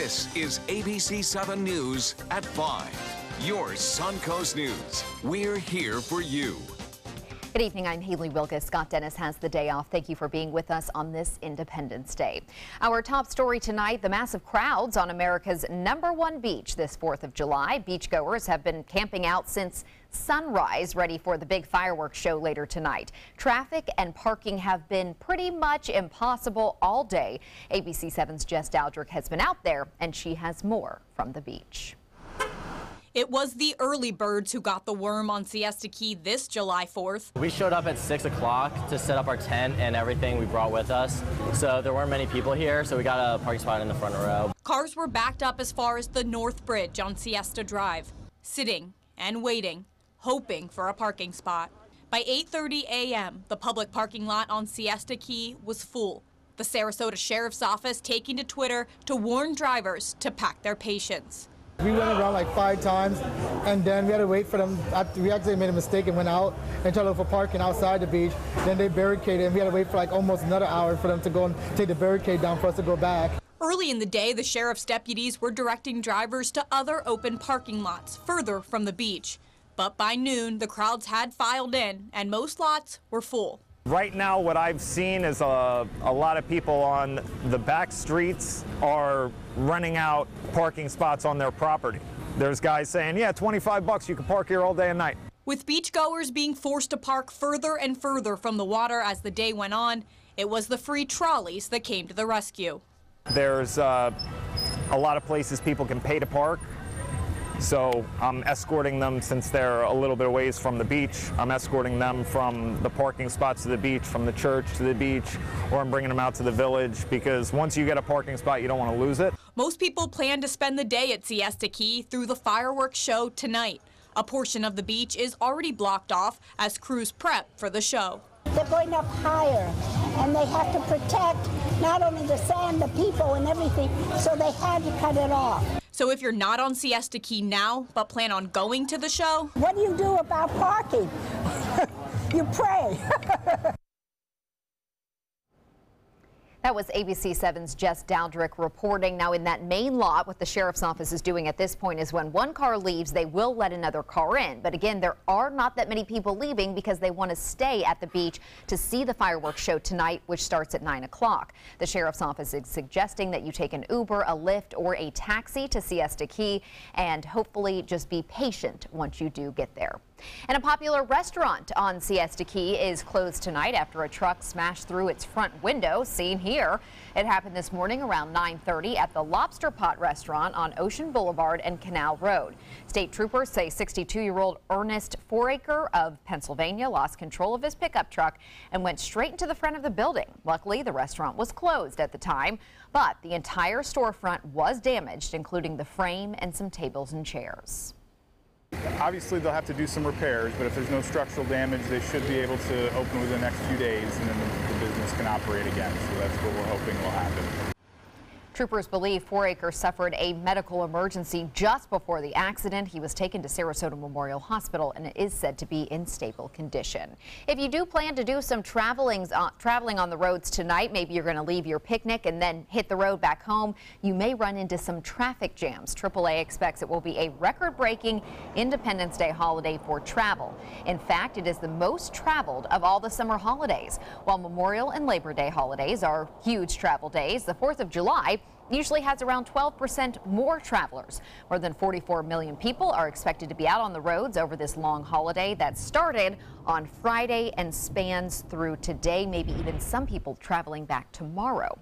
This is ABC7 News at 5. Your Suncoast News. We're here for you. Good evening, I'm Haley Wilkes. Scott Dennis has the day off. Thank you for being with us on this Independence Day. Our top story tonight, the massive crowds on America's #1 beach this 4th of July. Beachgoers have been camping out since sunrise, ready for the big fireworks show later tonight. Traffic and parking have been pretty much impossible all day. ABC7's Jess Dowdrick has been out there, and she has more from the beach. It was the early birds who got the worm on Siesta Key this July 4th. We showed up at 6 o'clock to set up our tent and everything we brought with us. So there weren't many people here, so we got a parking spot in the front row. Cars were backed up as far as the North Bridge on Siesta Drive, sitting and waiting, hoping for a parking spot. By 8:30 a.m., the public parking lot on Siesta Key was full. The Sarasota Sheriff's Office taking to Twitter to warn drivers to pack their patience. We went around like 5 times, and then we had to wait for them. We actually made a mistake and went out and tried to look for parking outside the beach. Then they barricaded, and we had to wait for like almost another hour for them to go and take the barricade down for us to go back. Early in the day, the sheriff's deputies were directing drivers to other open parking lots further from the beach. But by noon, the crowds had filed in, and most lots were full. Right now, what I've seen is a lot of people on the back streets are renting out parking spots on their property. There's guys saying, yeah, $25, you can park here all day and night. With beachgoers being forced to park further and further from the water as the day went on, it was the free trolleys that came to the rescue. There's a lot of places people can pay to park. So I'm escorting them, since they're a little bit ways from the beach. I'm escorting them from the parking spots to the beach, from the church to the beach, or I'm bringing them out to the village, because once you get a parking spot, you don't want to lose it. Most people plan to spend the day at Siesta Key through the fireworks show tonight. A portion of the beach is already blocked off as crews prep for the show. They're going up higher, and they have to protect not only the sand, the people, and everything, so they had to cut it off. So if you're not on Siesta Key now, but plan on going to the show, what do you do about parking? You pray. That was ABC7's Jess Dowdrick reporting. Now, in that main lot, what the sheriff's office is doing at this point is when one car leaves, they will let another car in. But again, there are not that many people leaving because they want to stay at the beach to see the fireworks show tonight, which starts at 9 o'clock. The sheriff's office is suggesting that you take an Uber, a Lyft, or a taxi to Siesta Key, and hopefully just be patient once you do get there. And a popular restaurant on Siesta Key is closed tonight after a truck smashed through its front window, seen here. It happened this morning around 9:30 at the Lobster Pot restaurant on Ocean Boulevard and Canal Road. State troopers say 62-year-old Ernest Foraker of Pennsylvania lost control of his pickup truck and went straight into the front of the building. Luckily, the restaurant was closed at the time, but the entire storefront was damaged, including the frame and some tables and chairs. Obviously, they'll have to do some repairs, but if there's no structural damage, they should be able to open within the next few days, and then the business can operate again. So that's what we're hoping will happen. Troopers believe Foraker suffered a medical emergency just before the accident. He was taken to Sarasota Memorial Hospital and is said to be in stable condition. If you do plan to do some traveling on the roads tonight, maybe you're going to leave your picnic and then hit the road back home, you may run into some traffic jams. AAA expects it will be a record-breaking Independence Day holiday for travel. In fact, it is the most traveled of all the summer holidays. While Memorial and Labor Day holidays are huge travel days, the 4th of July usually has around 12% more travelers. More than 44 million people are expected to be out on the roads over this long holiday that started on Friday and spans through today, maybe even some people traveling back tomorrow.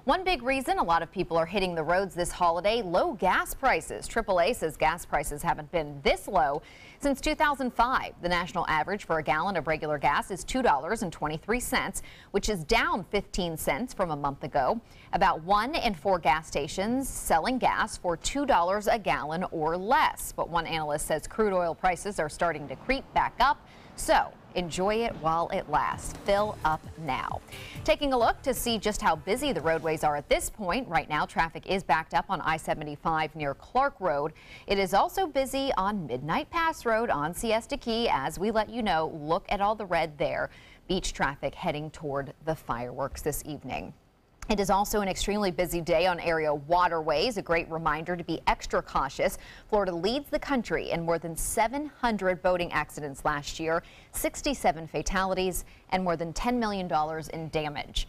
One big reason a lot of people are hitting the roads this holiday, low gas prices. AAA says gas prices haven't been this low since 2005. The national average for a gallon of regular gas is $2.23, which is down 15 cents from a month ago. About 1 in 4 gas stations selling gas for $2 a gallon or less. But one analyst says crude oil prices are starting to creep back up. So enjoy it while it lasts. Fill up now. Taking a look to see just how busy the roadways are at this point. Right now, traffic is backed up on I-75 near Clark Road. It is also busy on Midnight Pass Road on Siesta Key. As we let you know, look at all the red there. Beach traffic heading toward the fireworks this evening. It is also an extremely busy day on area waterways. A great reminder to be extra cautious. Florida leads the country in more than 700 boating accidents last year, 67 fatalities, and more than $10 million in damage.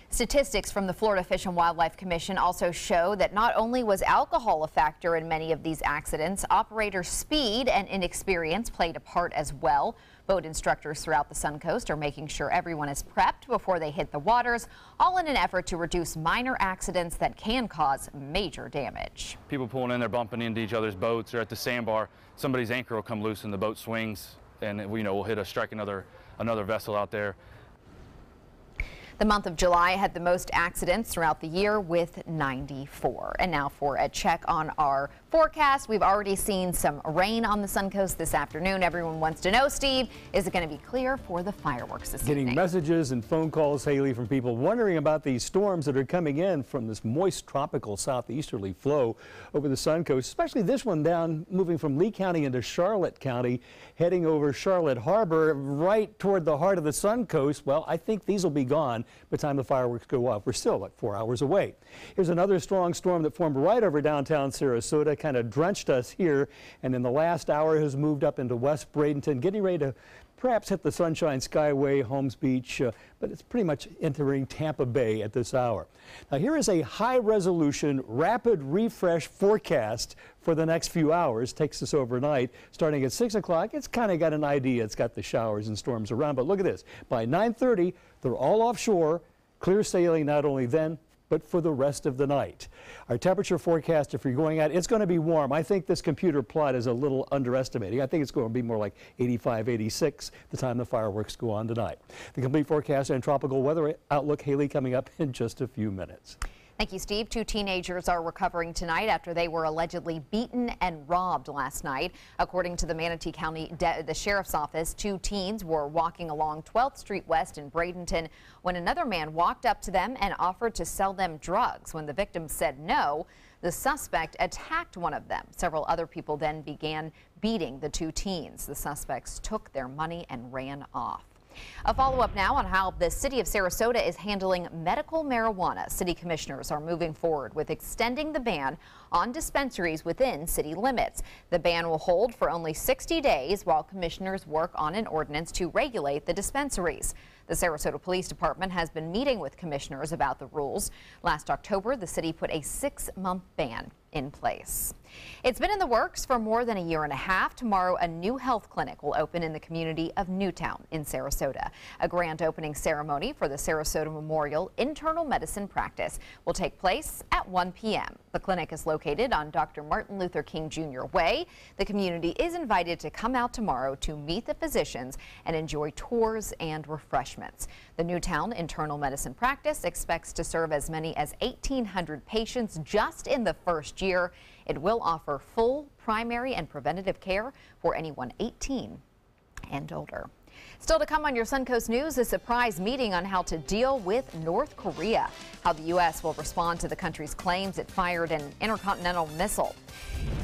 Statistics from the Florida Fish and Wildlife Commission also show that not only was alcohol a factor in many of these accidents, operator speed and inexperience played a part as well. Boat instructors throughout the Suncoast are making sure everyone is prepped before they hit the waters, all in an effort to reduce minor accidents that can cause major damage. People pulling in, they're bumping into each other's boats, or at the sandbar, somebody's anchor will come loose and the boat swings, and we'll hit strike another vessel out there. The month of July had the most accidents throughout the year with 94. And now for a check on our forecast. We've already seen some rain on the Suncoast this afternoon. Everyone wants to know, Steve, is it going to be clear for the fireworks this evening? Getting messages and phone calls, Haley, from people wondering about these storms that are coming in from this moist tropical southeasterly flow over the Suncoast, especially this one down moving from Lee County into Charlotte County, heading over Charlotte Harbor right toward the heart of the Suncoast. Well, I think these will be gone by the time the fireworks go off. We're still like 4 hours away. Here's another strong storm that formed right over downtown Sarasota, kind of drenched us here, and in the last hour has moved up into West Bradenton, getting ready to perhaps hit the Sunshine Skyway, Holmes Beach, but it's pretty much entering Tampa Bay at this hour. Now here is a high-resolution rapid refresh forecast for the next few hours. Takes us overnight. Starting at 6 o'clock, it's kind of got an idea. It's got the showers and storms around, but look at this. By 9:30, they're all offshore, clear sailing not only then, but for the rest of the night. Our temperature forecast, if you're going out, it's going to be warm. I think this computer plot is a little underestimating. I think it's going to be more like 85, 86 the time the fireworks go on tonight. The complete forecast and tropical weather outlook, Haley, coming up in just a few minutes. Thank you, Steve. 2 teenagers are recovering tonight after they were allegedly beaten and robbed last night. According to the Manatee County the Sheriff's Office, 2 teens were walking along 12th Street West in Bradenton when another man walked up to them and offered to sell them drugs. When the victim said no, the suspect attacked one of them. Several other people then began beating the 2 teens. The suspects took their money and ran off. A follow-up now on how the city of Sarasota is handling medical marijuana. City commissioners are moving forward with extending the ban on dispensaries within city limits. The ban will hold for only 60 days while commissioners work on an ordinance to regulate the dispensaries. The Sarasota Police Department has been meeting with commissioners about the rules. Last October, the city put a 6-month ban in place. It's been in the works for more than a year and a half. Tomorrow, a new health clinic will open in the community of Newtown in Sarasota. A grand opening ceremony for the Sarasota Memorial Internal Medicine Practice will take place at 1 p.m. The clinic is located on Dr. Martin Luther King Jr. Way. The community is invited to come out tomorrow to meet the physicians and enjoy tours and refreshments. The Newtown Internal Medicine Practice expects to serve as many as 1,800 patients just in the first year. It will offer full primary and preventative care for anyone 18 and older. Still to come on your Suncoast News, a surprise meeting on how to deal with North Korea, how the U.S. will respond to the country's claims it fired an intercontinental missile.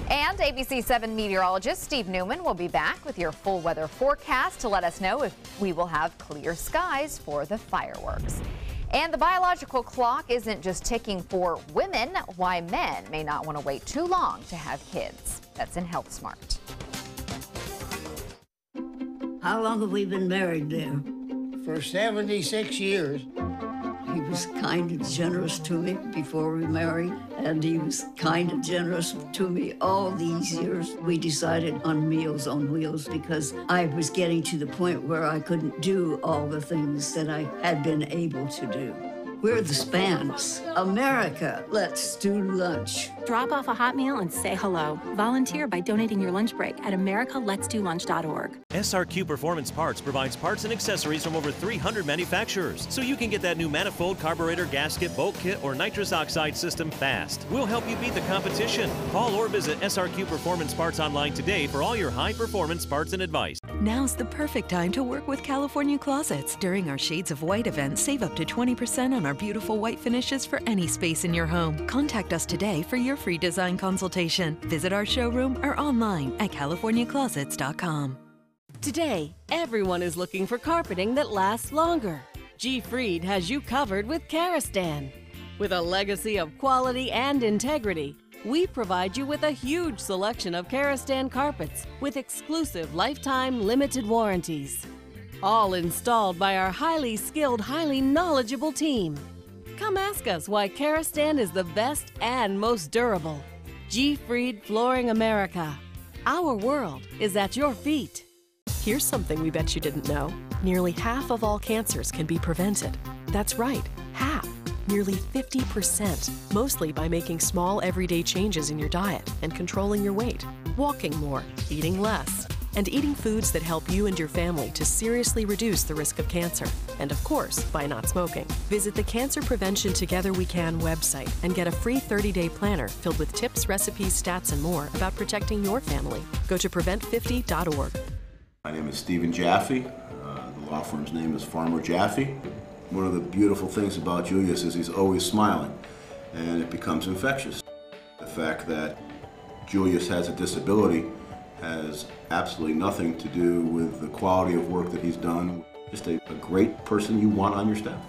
And ABC7 meteorologist Steve Newman will be back with your full weather forecast to let us know if we will have clear skies for the fireworks. And the biological clock isn't just ticking for women, why men may not want to wait too long to have kids. That's in Health Smart. How long have we been married there? For 76 years. He was kind and generous to me before we married, and he was kind and generous to me all these years. We decided on Meals on Wheels because I was getting to the point where I couldn't do all the things that I had been able to do. We're the Spans. America, let's do lunch. Drop off a hot meal and say hello. Volunteer by donating your lunch break at americaletsdolunch.org. SRQ Performance Parts provides parts and accessories from over 300 manufacturers, so you can get that new manifold, carburetor, gasket, bolt kit, or nitrous oxide system fast. We'll help you beat the competition. Call or visit SRQ Performance Parts online today for all your high-performance parts and advice. Now's the perfect time to work with California Closets. During our Shades of White event, save up to 20% on our beautiful white finishes for any space in your home. Contact us today for your free design consultation. Visit our showroom or online at californiaclosets.com. Today, everyone is looking for carpeting that lasts longer. G. Fried has you covered with Karastan. With a legacy of quality and integrity, we provide you with a huge selection of Karastan carpets with exclusive lifetime limited warranties. All installed by our highly skilled, highly knowledgeable team. Come ask us why Karastan is the best and most durable. G. Fried Flooring America. Our world is at your feet. Here's something we bet you didn't know. Nearly half of all cancers can be prevented. That's right, half. Nearly 50%, mostly by making small everyday changes in your diet and controlling your weight, walking more, eating less, and eating foods that help you and your family to seriously reduce the risk of cancer. And of course, by not smoking. Visit the Cancer Prevention Together We Can website and get a free 30-day planner filled with tips, recipes, stats, and more about protecting your family. Go to prevent50.org. My name is Stephen Jaffe. The law firm's name is Farmer Jaffe. One of the beautiful things about Julius is he's always smiling, and it becomes infectious. The fact that Julius has a disability has absolutely nothing to do with the quality of work that he's done. Just a great person you want on your staff.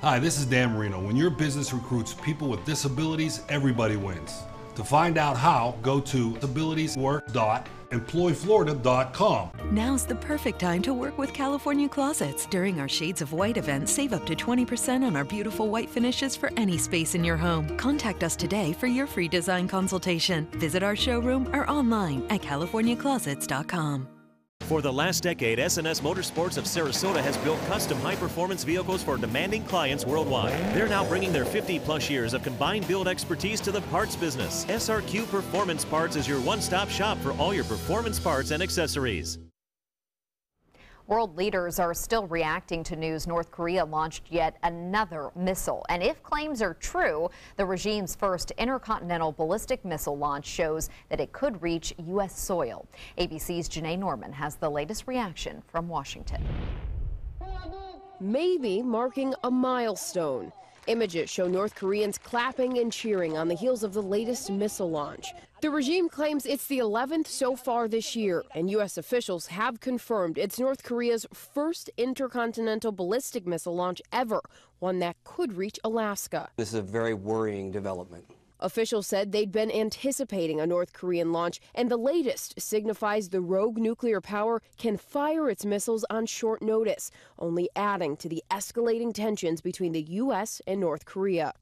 Hi, this is Dan Marino. When your business recruits people with disabilities, everybody wins. To find out how, go to disabilitieswork.employflorida.com. Now's the perfect time to work with California Closets. During our Shades of White event, save up to 20% on our beautiful white finishes for any space in your home. Contact us today for your free design consultation. Visit our showroom or online at californiaclosets.com. For the last decade, S&S Motorsports of Sarasota has built custom high-performance vehicles for demanding clients worldwide. They're now bringing their 50-plus years of combined build expertise to the parts business. SRQ Performance Parts is your one-stop shop for all your performance parts and accessories. World leaders are still reacting to news North Korea launched yet another missile. And if claims are true, the regime's first intercontinental ballistic missile launch shows that it could reach U.S. soil. ABC's Janae Norman has the latest reaction from Washington. Maybe marking a milestone. Images show North Koreans clapping and cheering on the heels of the latest missile launch. The regime claims it's the 11th so far this year, and U.S. officials have confirmed it's North Korea's first intercontinental ballistic missile launch ever, one that could reach Alaska. This is a very worrying development. Officials said they'd been anticipating a North Korean launch, and the latest signifies the rogue nuclear power can fire its missiles on short notice, only adding to the escalating tensions between the U.S. and North Korea.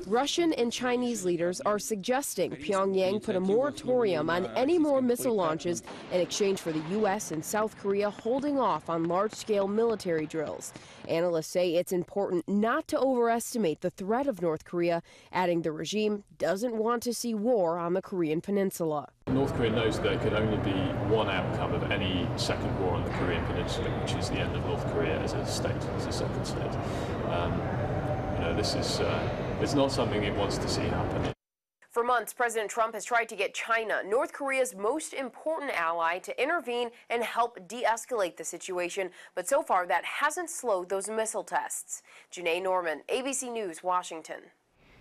Russian and Chinese leaders are suggesting Pyongyang put a moratorium on any more missile launches in exchange for the U.S. and South Korea holding off on large-scale military drills. Analysts say it's important not to overestimate the threat of North Korea, adding the regime doesn't want to see war on the Korean peninsula. North Korea knows there could only be one outcome of any second war on the Korean peninsula, which is the end of North Korea as a state, as a second state. This is it's not something it wants to see happen. For months, President Trump has tried to get China, North Korea's most important ally, to intervene and help de-escalate the situation, but so far that hasn't slowed those missile tests. Janae Norman, ABC News, Washington.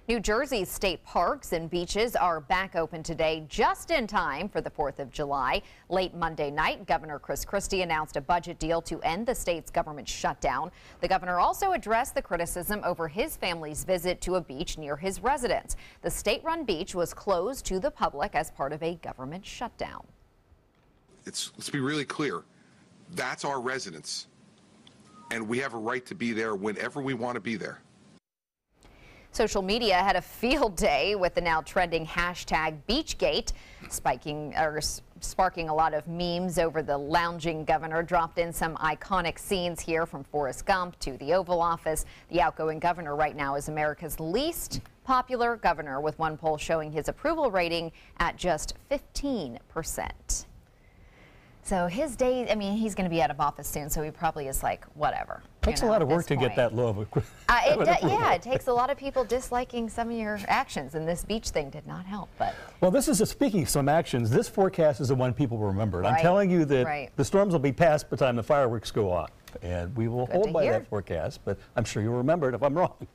New Jersey's state parks and beaches are back open today, just in time for the 4th of July. Late Monday night, Governor Chris Christie announced a budget deal to end the state's government shutdown. The governor also addressed the criticism over his family's visit to a beach near his residence. The state-run beach was closed to the public as part of a government shutdown. Let's be really clear. That's our residence, and we have a right to be there whenever we want to be there. Social media had a field day with the now trending hashtag Beachgate, sparking a lot of memes over the lounging governor. Dropped in some iconic scenes here, from Forrest Gump to the Oval Office. The outgoing governor right now is America's least popular governor, with one poll showing his approval rating at just 15%. So his days, I mean, he's going to be out of office soon, so he probably is like, whatever. Takes a lot of work to get that low of a yeah, it takes a lot of people disliking some of your actions, and this beach thing did not help. But well, this is speaking of some actions. This forecast is the one people remember. Right. I'm telling you that the storms will be past by the time the fireworks go off, and we will hold by that forecast. But I'm sure you'll remember it if I'm wrong.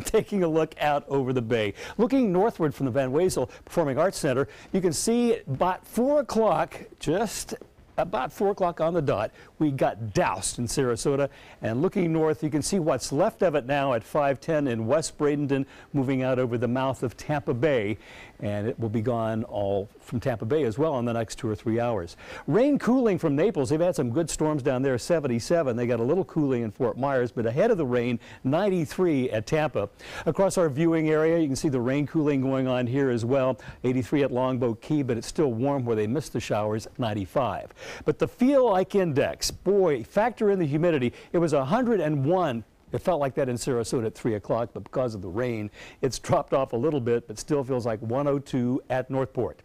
Taking a look out over the bay, looking northward from the Van Wezel Performing Arts Center, you can see about 4 o'clock, just about 4 o'clock on the dot, we got doused in Sarasota. And looking north, you can see what's left of it now at 510 in West Bradenton, moving out over the mouth of Tampa Bay. And it will be gone all from Tampa Bay as well in the next 2 or 3 hours. Rain cooling from Naples. They've had some good storms down there, 77. They got a little cooling in Fort Myers, but ahead of the rain, 93 at Tampa. Across our viewing area, you can see the rain cooling going on here as well. 83 at Longboat Key, but it's still warm where they missed the showers, 95. But the feel-like index, boy, factor in the humidity. It was 101. It felt like that in Sarasota at 3 o'clock, but because of the rain, it's dropped off a little bit, but still feels like 102 at Northport.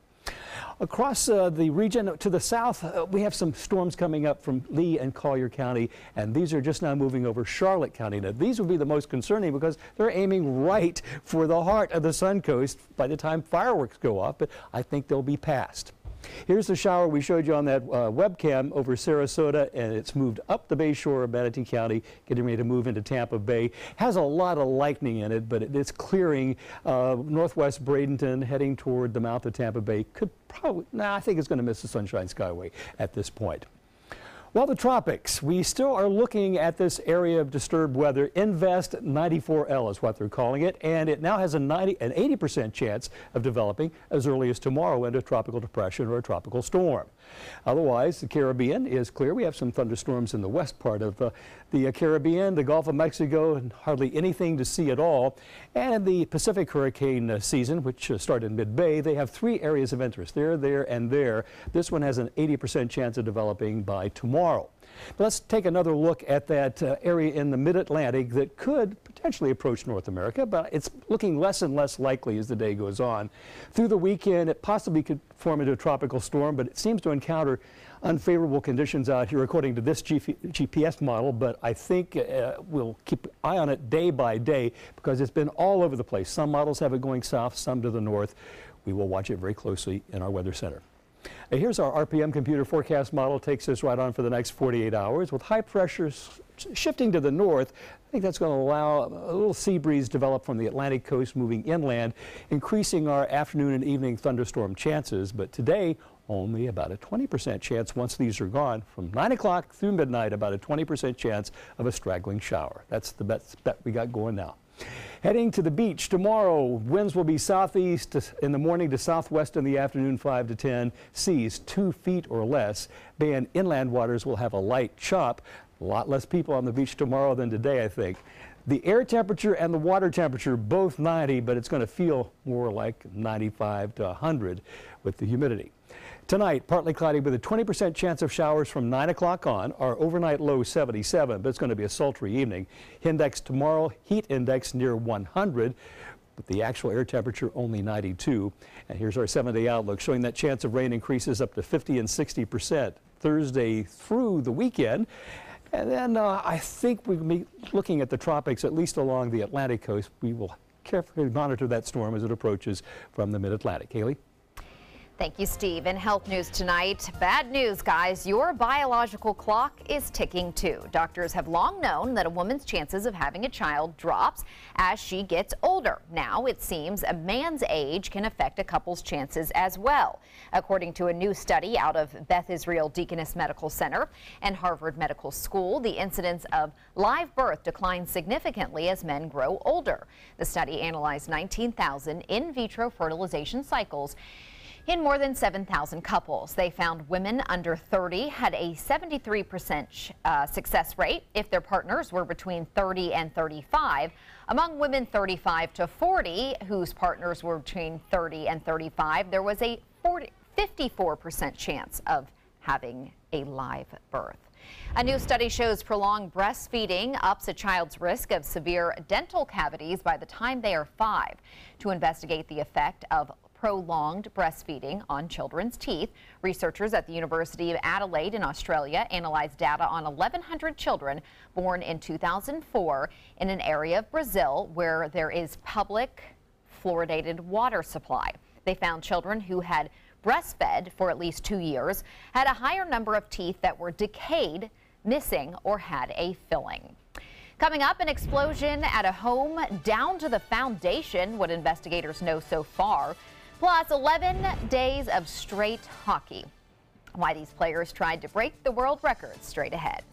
Across the region to the south, we have some storms coming up from Lee and Collier County, and these are just now moving over Charlotte County. Now, these will be the most concerning because they're aiming right for the heart of the Suncoast by the time fireworks go off, but I think they'll be passed. Here's the shower we showed you on that webcam over Sarasota, and it's moved up the bay shore of Manatee County, getting ready to move into Tampa Bay. Has a lot of lightning in it, but it's clearing northwest Bradenton, heading toward the mouth of Tampa Bay. Could probably, I think it's going to miss the Sunshine Skyway at this point. Well, the tropics, we still are looking at this area of disturbed weather. Invest 94L is what they're calling it, and it now has an 80% chance of developing as early as tomorrow into a tropical depression or a tropical storm. Otherwise, the Caribbean is clear. We have some thunderstorms in the west part of the Caribbean, the Gulf of Mexico, and hardly anything to see at all. And in the Pacific hurricane season, which started in mid-May, they have 3 areas of interest, there, and there. This one has an 80% chance of developing by tomorrow. But let's take another look at that area in the mid-Atlantic that could potentially approach North America, but it's looking less and less likely as the day goes on. Through the weekend, it possibly could form into a tropical storm, but it seems to encounter unfavorable conditions out here according to this GPS model, but I think we'll keep an eye on it day by day because it's been all over the place. Some models have it going south, some to the north. We will watch it very closely in our Weather Center. Here's our RPM computer forecast model. Takes us right on for the next 48 hours. With high pressures shifting to the north, I think that's going to allow a little sea breeze develop from the Atlantic coast moving inland, increasing our afternoon and evening thunderstorm chances. But today, only about a 20% chance once these are gone. From 9 o'clock through midnight, about a 20% chance of a straggling shower. That's the best bet we got going now. Heading to the beach tomorrow, winds will be southeast in the morning to southwest in the afternoon, 5 to 10. Seas 2 feet or less. Bay and inland waters will have a light chop. A lot less people on the beach tomorrow than today, I think. The air temperature and the water temperature both 90, but it's going to feel more like 95 to 100 with the humidity. Tonight, partly cloudy with a 20% chance of showers from 9 o'clock on. Our overnight low 77, but it's going to be a sultry evening. Index tomorrow, heat index near 100, but the actual air temperature only 92. And here's our 7-day outlook showing that chance of rain increases up to 50 and 60% Thursday through the weekend. And then I think we'll be looking at the tropics, at least along the Atlantic coast. We will carefully monitor that storm as it approaches from the mid-Atlantic. Haley? Thank you, Steve. In health news tonight, bad news, guys. Your biological clock is ticking too. Doctors have long known that a woman's chances of having a child drops as she gets older. Now it seems a man's age can affect a couple's chances as well. According to a new study out of Beth Israel Deaconess Medical Center and Harvard Medical School, the incidence of live birth declines significantly as men grow older. The study analyzed 19,000 in vitro fertilization cycles in more than 7,000 couples. They found women under 30 had a 73% success rate if their partners were between 30 and 35. Among women 35 to 40 whose partners were between 30 and 35, there was a 54% chance of having a live birth. A new study shows prolonged breastfeeding ups a child's risk of severe dental cavities by the time they are 5. To investigate the effect of prolonged breastfeeding on children's teeth, researchers at the University of Adelaide in Australia analyzed data on 1,100 children born in 2004 in an area of Brazil where there is public fluoridated water supply. They found children who had breastfed for at least 2 years had a higher number of teeth that were decayed, missing, or had a filling. Coming up, an explosion at a home down to the foundation, what investigators know so far. Plus, 11 days of straight hockey. Why these players tried to break the world record straight ahead.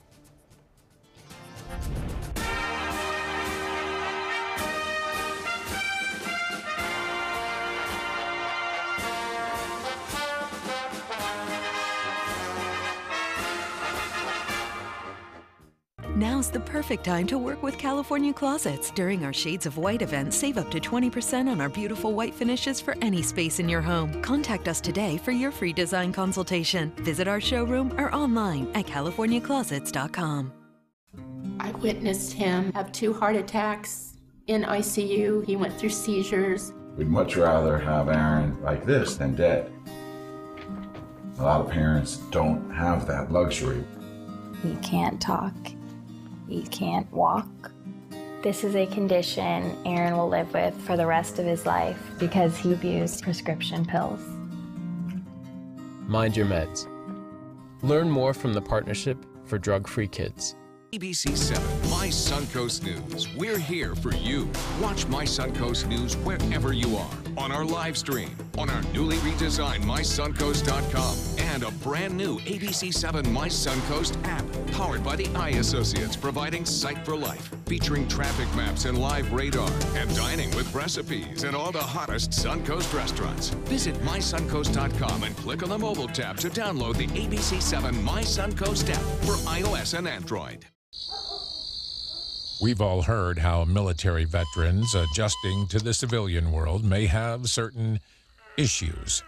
Now's the perfect time to work with California Closets. During our Shades of White event, save up to 20% on our beautiful white finishes for any space in your home. Contact us today for your free design consultation. Visit our showroom or online at californiaclosets.com. I witnessed him have 2 heart attacks in ICU. He went through seizures. We'd much rather have Aaron like this than dead. A lot of parents don't have that luxury. He can't talk. He can't walk. This is a condition Aaron will live with for the rest of his life because he abused prescription pills. Mind your meds. Learn more from the Partnership for Drug-Free Kids. ABC7, My Suncoast News. We're here for you. Watch My Suncoast News wherever you are. On our live stream, on our newly redesigned MySuncoast.com, and a brand new ABC7 My Suncoast app, powered by the Eye Associates, providing sight for life, featuring traffic maps and live radar, and dining with recipes and all the hottest Suncoast restaurants. Visit MySuncoast.com and click on the mobile tab to download the ABC7 My Suncoast app for iOS and Android. We've all heard how military veterans adjusting to the civilian world may have certain issues.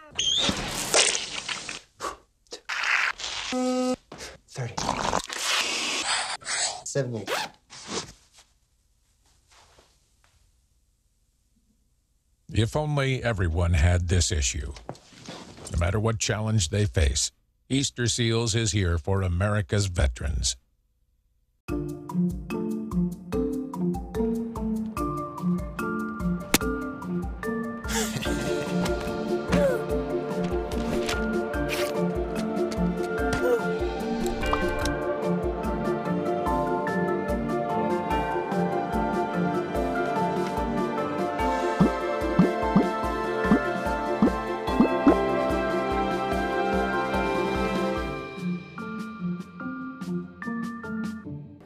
30. 70. If only everyone had this issue. No matter what challenge they face, Easter Seals is here for America's veterans.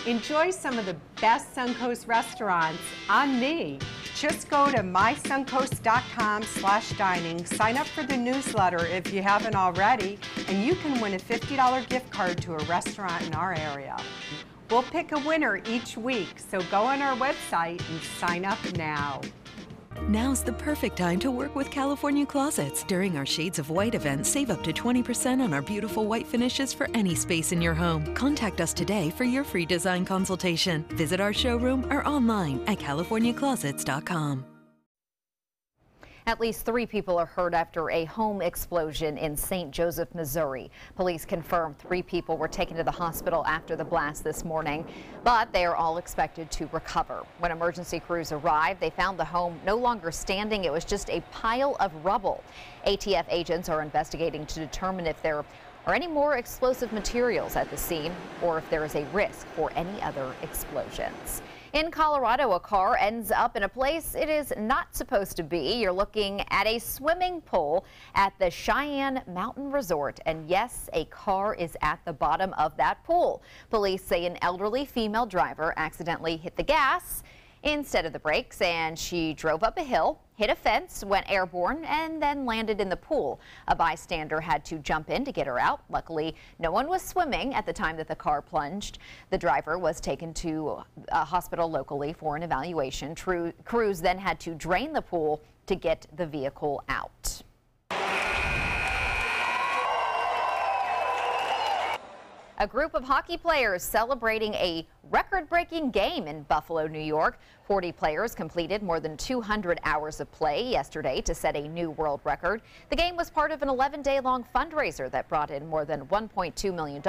Enjoy some of the best Suncoast restaurants on me. Just go to mysuncoast.com/dining, sign up for the newsletter if you haven't already, and you can win a $50 gift card to a restaurant in our area. We'll pick a winner each week, so go on our website and sign up now. Now's the perfect time to work with California Closets. During our Shades of White event, save up to 20% on our beautiful white finishes for any space in your home. Contact us today for your free design consultation. Visit our showroom or online at californiaclosets.com. At least 3 people are hurt after a home explosion in St. Joseph, Missouri. Police confirmed 3 people were taken to the hospital after the blast this morning, but they are all expected to recover. When emergency crews arrived, they found the home no longer standing. It was just a pile of rubble. ATF agents are investigating to determine if there are any more explosive materials at the scene or if there is a risk for any other explosions. In Colorado, a car ends up in a place it is not supposed to be. You're looking at a swimming pool at the Cheyenne Mountain Resort. And yes, a car is at the bottom of that pool. Police say an elderly female driver accidentally hit the gas instead of the brakes, and she drove up a hill, hit a fence, went airborne, and then landed in the pool. A bystander had to jump in to get her out. Luckily, no one was swimming at the time that the car plunged. The driver was taken to a hospital locally for an evaluation. Crews then had to drain the pool to get the vehicle out. A group of hockey players celebrating a record-breaking game in Buffalo, New York. 40 players completed more than 200 hours of play yesterday to set a new world record. The game was part of an 11-day-long fundraiser that brought in more than $1.2 million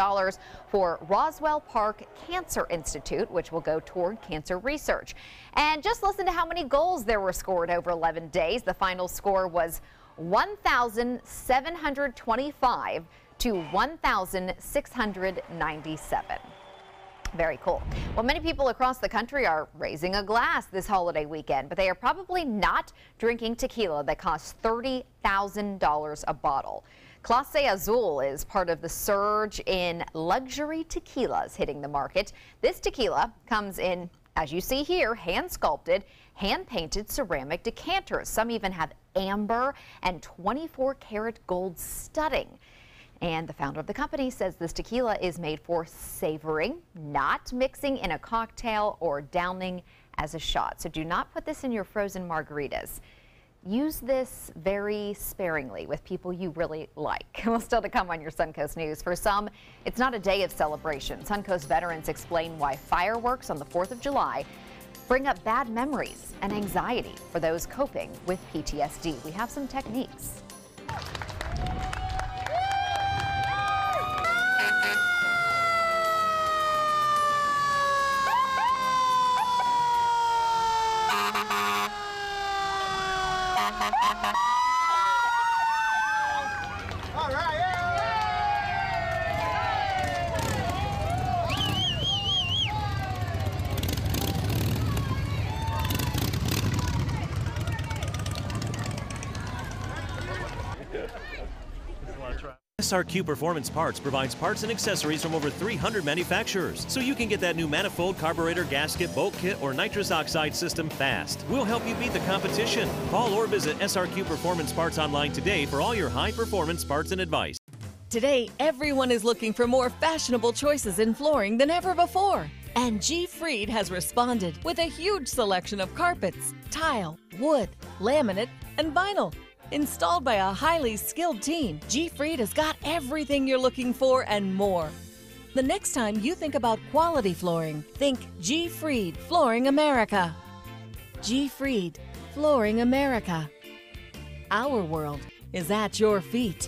for Roswell Park Cancer Institute, which will go toward cancer research. And just listen to how many goals there were scored over 11 days. The final score was 1,725 to 1,697. Very cool. Well, many people across the country are raising a glass this holiday weekend, but they are probably not drinking tequila that costs $30,000 a bottle. Clase Azul is part of the surge in luxury tequilas hitting the market. This tequila comes in, as you see here, hand-sculpted, hand-painted ceramic decanters. Some even have amber and 24-karat gold studding. And the founder of the company says this tequila is made for savoring, not mixing in a cocktail or downing as a shot. So do not put this in your frozen margaritas. Use this very sparingly with people you really like. Well, still to come on your Suncoast News. For some, it's not a day of celebration. Suncoast veterans explain why fireworks on the 4th of July bring up bad memories and anxiety for those coping with PTSD. We have some techniques. SRQ Performance Parts provides parts and accessories from over 300 manufacturers, so you can get that new manifold, carburetor, gasket, bolt kit, or nitrous oxide system fast. We'll help you beat the competition. Call or visit SRQ Performance Parts online today for all your high-performance parts and advice. Today, everyone is looking for more fashionable choices in flooring than ever before. And G. Fried has responded with a huge selection of carpets, tile, wood, laminate, and vinyl. Installed by a highly skilled team, G. Fried has got everything you're looking for and more. The next time you think about quality flooring, think G. Fried Flooring America. G. Fried Flooring America. Our world is at your feet.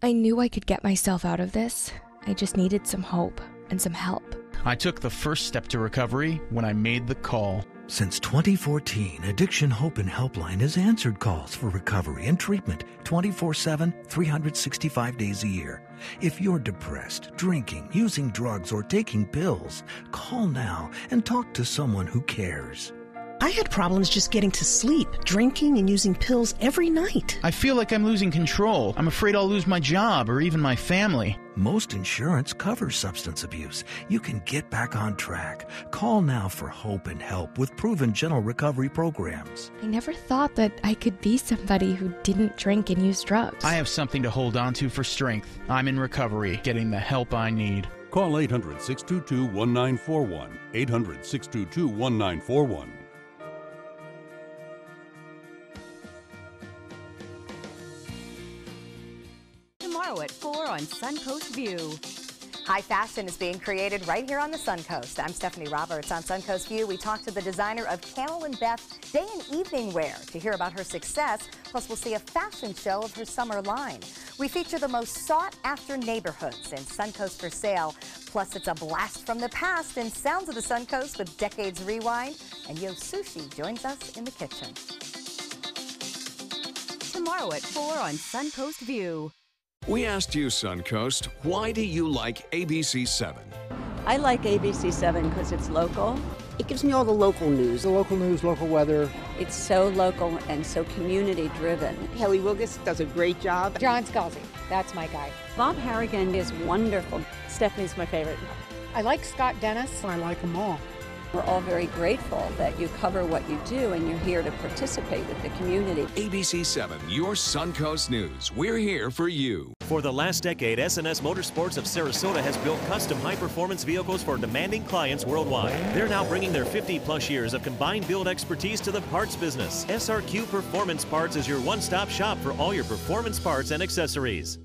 I knew I could get myself out of this. I just needed some hope and some help. I took the first step to recovery when I made the call. Since 2014, Addiction Hope and Helpline has answered calls for recovery and treatment 24/7, 365 days a year. If you're depressed, drinking, using drugs, or taking pills, call now and talk to someone who cares. I had problems just getting to sleep, drinking and using pills every night. I feel like I'm losing control. I'm afraid I'll lose my job or even my family. Most insurance covers substance abuse. You can get back on track. Call now for hope and help with proven gentle recovery programs. I never thought that I could be somebody who didn't drink and use drugs. I have something to hold on to for strength. I'm in recovery, getting the help I need. Call 800-622-1941. 800-622-1941. Tomorrow at 4 on Suncoast View. High fashion is being created right here on the Suncoast. I'm Stephanie Roberts. On Suncoast View, we talk to the designer of Camel and Beth Day and Evening Wear to hear about her success. Plus, we'll see a fashion show of her summer line. We feature the most sought-after neighborhoods in Suncoast for sale. Plus, it's a blast from the past in Sounds of the Suncoast with Decades Rewind. And Yo Sushi joins us in the kitchen. Tomorrow at 4 on Suncoast View. We asked you, Suncoast, why do you like ABC7? I like ABC7 because it's local. It gives me all the local news. The local news, local weather. It's so local and so community-driven. Kelly Wilgus does a great job. John Scalzi, that's my guy. Bob Harrigan is wonderful. Stephanie's my favorite. I like Scott Dennis. I like them all. We're all very grateful that you cover what you do and you're here to participate with the community. ABC7, your Suncoast News. We're here for you. For the last decade, S&S Motorsports of Sarasota has built custom high-performance vehicles for demanding clients worldwide. They're now bringing their 50-plus years of combined build expertise to the parts business. SRQ Performance Parts is your one-stop shop for all your performance parts and accessories.